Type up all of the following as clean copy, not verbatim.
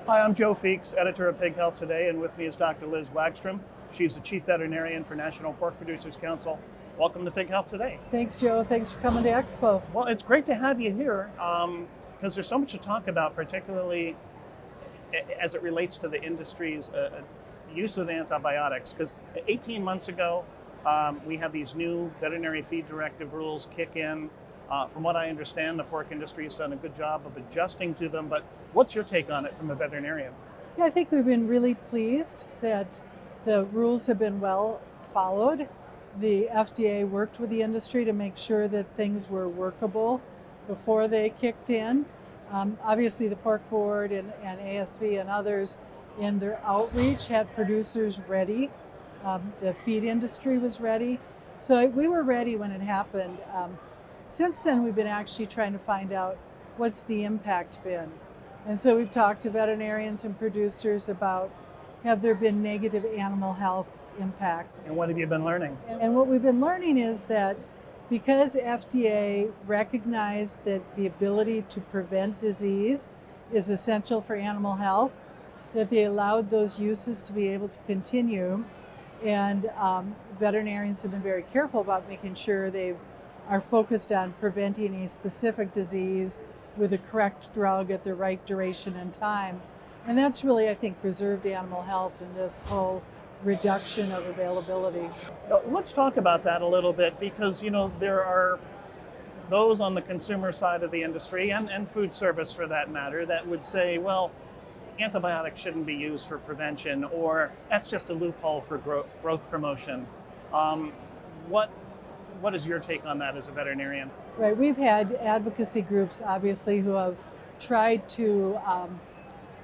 Hi, I'm Joe Feeks, editor of Pig Health Today, and with me is Dr. Liz Wagstrom. She's the chief veterinarian for National Pork Producers Council. Welcome to Pig Health Today. Thanks, Joe. Thanks for coming to Expo. Well, it's great to have you here because there's so much to talk about, particularly as it relates to the industry's use of antibiotics. Because 18 months ago, we had these new veterinary feed directive rules kick in. From what I understand, the pork industry has done a good job of adjusting to them, but what's your take on it from a veterinarian? Yeah, I think we've been really pleased that the rules have been well followed. The FDA worked with the industry to make sure that things were workable before they kicked in. Obviously, the Pork Board and ASV and others in their outreach had producers ready. The feed industry was ready. So we were ready when it happened. Since then, we've been actually trying to find out what's the impact been. And so we've talked to veterinarians and producers about, have there been negative animal health impact? And what have you been learning? And what we've been learning is that because FDA recognized that the ability to prevent disease is essential for animal health, that they allowed those uses to be able to continue. And veterinarians have been very careful about making sure they are focused on preventing a specific disease with the correct drug at the right duration and time. And that's really, I think, preserved animal health in this whole reduction of availability. Let's talk about that a little bit because, there are those on the consumer side of the industry and food service for that matter that would say, well, antibiotics shouldn't be used for prevention, or that's just a loophole for growth promotion. What is your take on that as a veterinarian? Right, we've had advocacy groups, obviously, who have tried to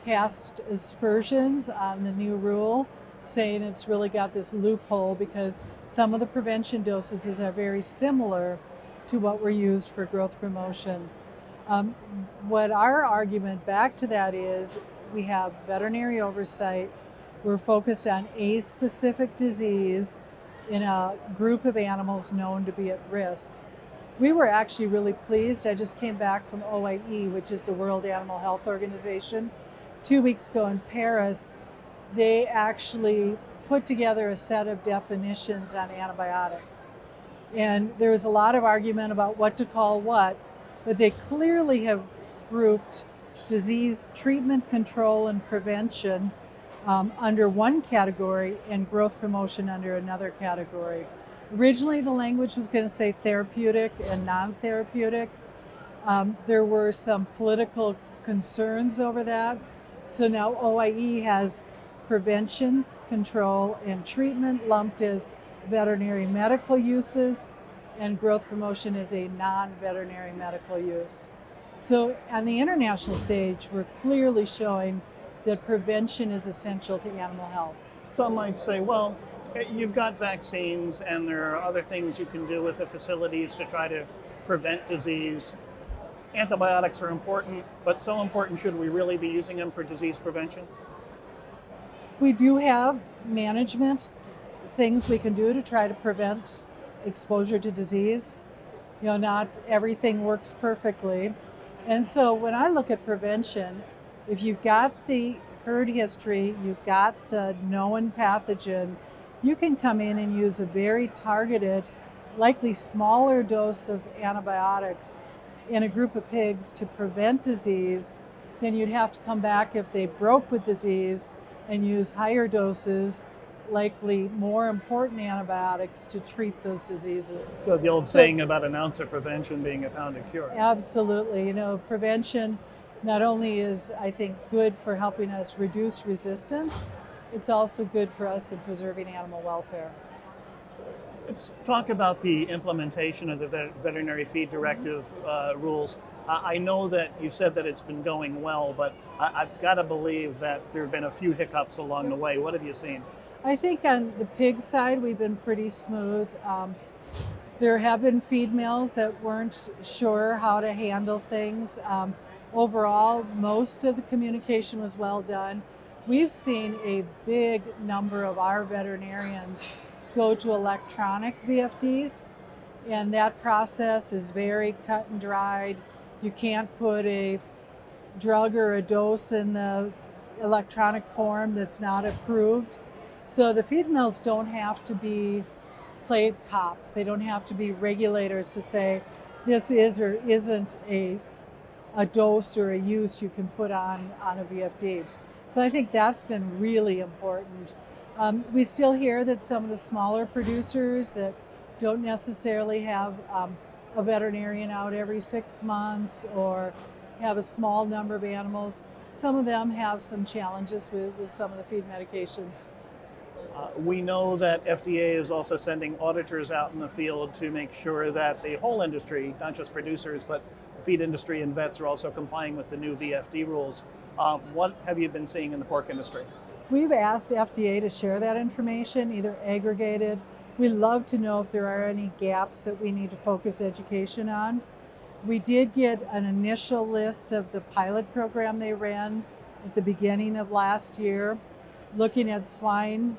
cast aspersions on the new rule, saying it's really got this loophole because some of the prevention dosages are very similar to what were used for growth promotion. What our argument back to that is, we have veterinary oversight. We're focused on a specific disease in a group of animals known to be at risk. We were actually really pleased. I just came back from OIE, which is the World Animal Health Organization. 2 weeks ago in Paris, they actually put together a set of definitions on antibiotics. And there was a lot of argument about what to call what, but they clearly have grouped disease treatment, control, and prevention under one category and growth promotion under another category. Originally, the language was going to say therapeutic and non-therapeutic. There were some political concerns over that. So now OIE has prevention, control, and treatment lumped as veterinary medical uses, and growth promotion is a non-veterinary medical use. So on the international stage, we're clearly showing that prevention is essential to animal health. Some might say, well, you've got vaccines and there are other things you can do with the facilities to try to prevent disease. Antibiotics are important, but so important, should we really be using them for disease prevention? We do have management things we can do to try to prevent exposure to disease. Not everything works perfectly. And so when I look at prevention, if you've got the herd history, you've got the known pathogen, you can come in and use a very targeted, likely smaller dose of antibiotics in a group of pigs to prevent disease. Then you'd have to come back if they broke with disease and use higher doses, likely more important antibiotics to treat those diseases. So the old saying about an ounce of prevention being a pound of cure. Absolutely. Prevention not only is, I think, good for helping us reduce resistance, it's also good for us in preserving animal welfare. Let's talk about the implementation of the veterinary feed directive rules. I know that you said that it's been going well, but I've got to believe that there have been a few hiccups along the way. What have you seen? I think on the pig side, we've been pretty smooth. There have been feed mills that weren't sure how to handle things. Overall, most of the communication was well done. We've seen a big number of our veterinarians go to electronic VFDs, and that process is very cut and dried. You can't put a drug or a dose in the electronic form that's not approved. So the feed mills don't have to play cops. They don't have to be regulators to say this is or isn't a dose or a use you can put on a VFD. So I think that's been really important. We still hear that some of the smaller producers that don't necessarily have a veterinarian out every 6 months or have a small number of animals, some of them have some challenges with some of the feed medications. We know that FDA is also sending auditors out in the field to make sure that the whole industry, not just producers, but the feed industry and vets are also complying with the new VFD rules. What have you been seeing in the pork industry? We've asked FDA to share that information, either aggregated. We love to know if there are any gaps that we need to focus education on. We did get an initial list of the pilot program they ran at the beginning of last year, looking at swine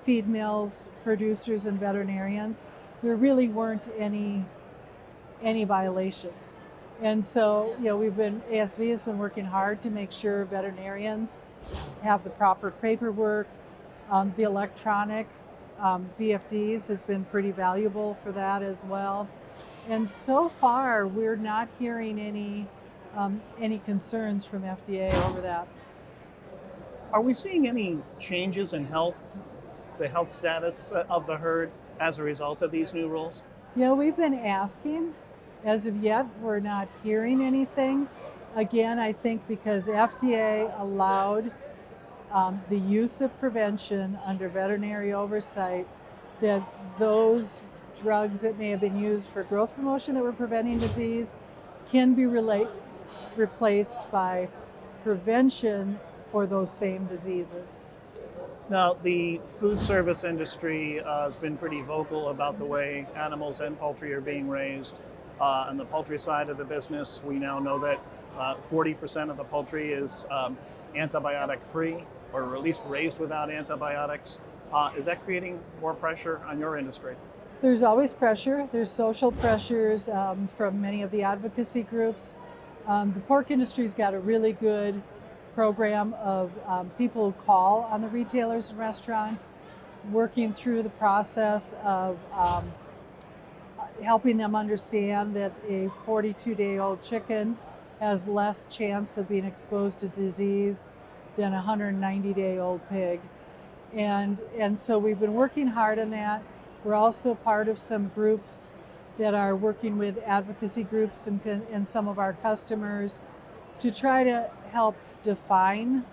feed mills, producers, and veterinarians. There really weren't any violations. And so, ASV has been working hard to make sure veterinarians have the proper paperwork. The electronic VFDs has been pretty valuable for that as well. And so far, we're not hearing any concerns from FDA over that. Are we seeing any changes in the health status of the herd as a result of these new rules? We've been asking. As of yet, we're not hearing anything. Again, I think because FDA allowed the use of prevention under veterinary oversight, that those drugs that may have been used for growth promotion that were preventing disease can be replaced by prevention for those same diseases. Now, the food service industry has been pretty vocal about the way animals and poultry are being raised. On the poultry side of the business, we now know that 40% of the poultry is antibiotic free, or at least raised without antibiotics. Is that creating more pressure on your industry? There's always pressure. There's social pressures from many of the advocacy groups. The pork industry's got a really good program of people who call on the retailers and restaurants, working through the process of helping them understand that a 42-day-old chicken has less chance of being exposed to disease than a 190-day-old pig. And so we've been working hard on that. We're also part of some groups that are working with advocacy groups and some of our customers to try to help define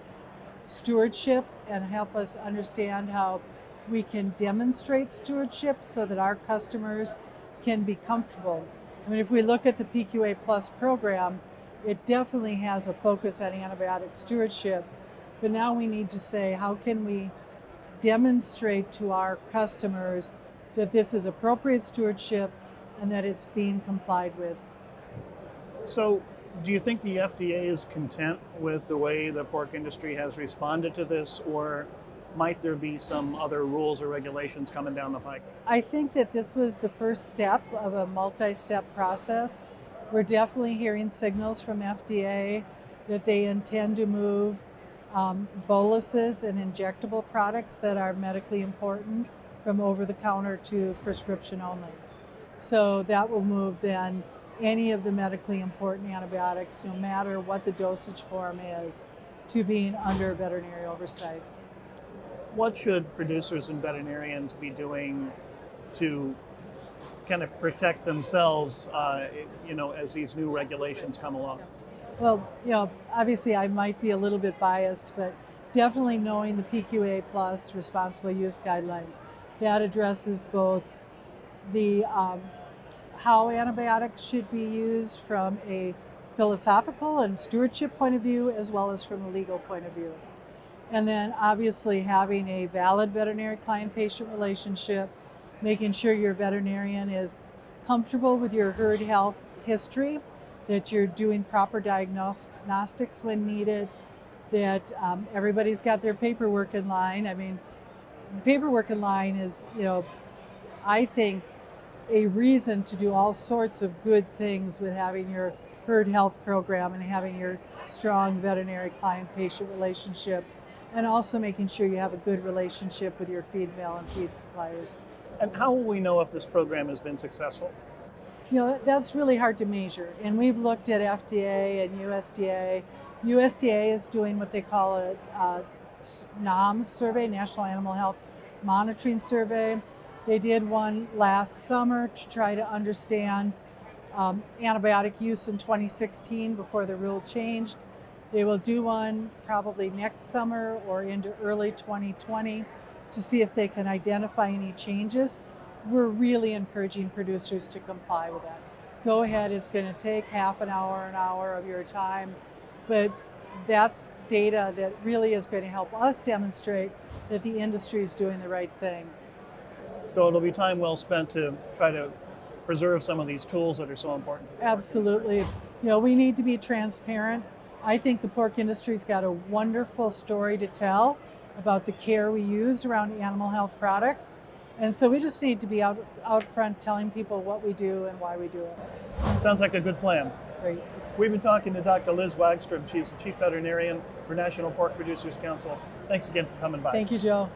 stewardship and help us understand how we can demonstrate stewardship so that our customers can be comfortable. I mean, if we look at the PQA Plus program, it definitely has a focus on antibiotic stewardship, but now we need to say, how can we demonstrate to our customers that this is appropriate stewardship and that it's being complied with? So, do you think the FDA is content with the way the pork industry has responded to this, or might there be some other rules or regulations coming down the pike? I think that this was the first step of a multi-step process. We're definitely hearing signals from FDA that they intend to move boluses and injectable products that are medically important from over-the-counter to prescription only. So that will move then any of the medically important antibiotics, no matter what the dosage form is, to being under veterinary oversight. What should producers and veterinarians be doing to kind of protect themselves, as these new regulations come along? Well, obviously I might be a little bit biased, but definitely knowing the PQA Plus responsible use guidelines. That addresses both the how antibiotics should be used from a philosophical and stewardship point of view, as well as from a legal point of view. And then obviously having a valid veterinary client-patient relationship, making sure your veterinarian is comfortable with your herd health history, that you're doing proper diagnostics when needed, that everybody's got their paperwork in line. I mean, paperwork in line is, I think, a reason to do all sorts of good things with having your herd health program and having your strong veterinary client-patient relationship, and also making sure you have a good relationship with your feed mill and feed suppliers. And how will we know if this program has been successful? You know, that's really hard to measure. And we've looked at FDA and USDA. USDA is doing what they call a NAMS survey, National Animal Health Monitoring Survey. They did one last summer to try to understand antibiotic use in 2016 before the rule changed. They will do one probably next summer or into early 2020 to see if they can identify any changes. We're really encouraging producers to comply with that. Go ahead, it's going to take half an hour of your time, but that's data that really is going to help us demonstrate that the industry is doing the right thing. So it'll be time well spent to try to preserve some of these tools that are so important. Absolutely. You know, we need to be transparent. I think the pork industry's got a wonderful story to tell about the care we use around animal health products. And so we just need to be out front telling people what we do and why we do it. Sounds like a good plan. Great. We've been talking to Dr. Liz Wagstrom. She's the Chief Veterinarian for National Pork Producers Council. Thanks again for coming by. Thank you, Joe.